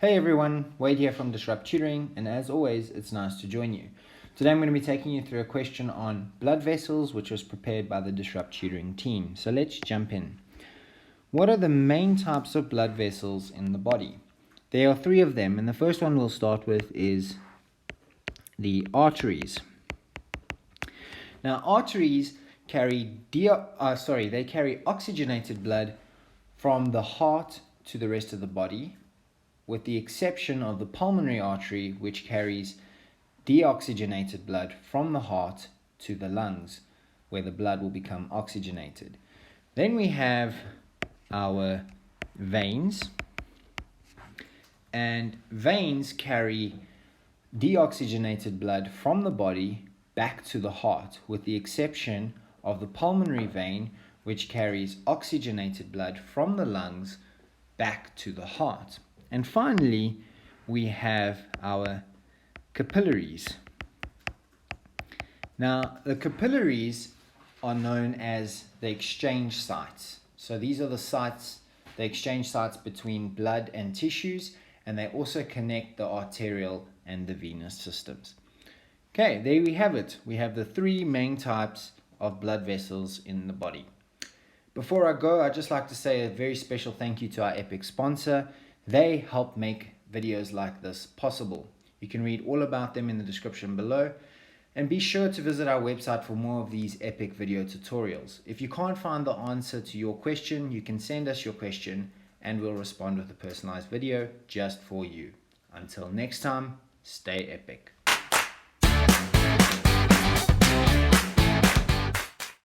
Hey everyone, Wade here from Disrupt Tutoring, and as always, it's nice to join you. Today I'm going to be taking you through a question on blood vessels, which was prepared by the Disrupt Tutoring team. So let's jump in. What are the main types of blood vessels in the body? There are three of them, and the first one we'll start with is the arteries. Now, arteries carry oxygenated blood from the heart to the rest of the body, with the exception of the pulmonary artery, which carries deoxygenated blood from the heart to the lungs, where the blood will become oxygenated. Then we have our veins, and veins carry deoxygenated blood from the body back to the heart, with the exception of the pulmonary vein, which carries oxygenated blood from the lungs back to the heart. And finally, we have our capillaries. Now, the capillaries are known as the exchange sites. So these are the exchange sites between blood and tissues, and they also connect the arterial and the venous systems. Okay, there we have it. We have the three main types of blood vessels in the body. Before I go, I'd just like to say a very special thank you to our epic sponsor. They help make videos like this possible. You can read all about them in the description below, and be sure to visit our website for more of these epic video tutorials. If you can't find the answer to your question, you can send us your question and we'll respond with a personalized video just for you. Until next time, stay epic.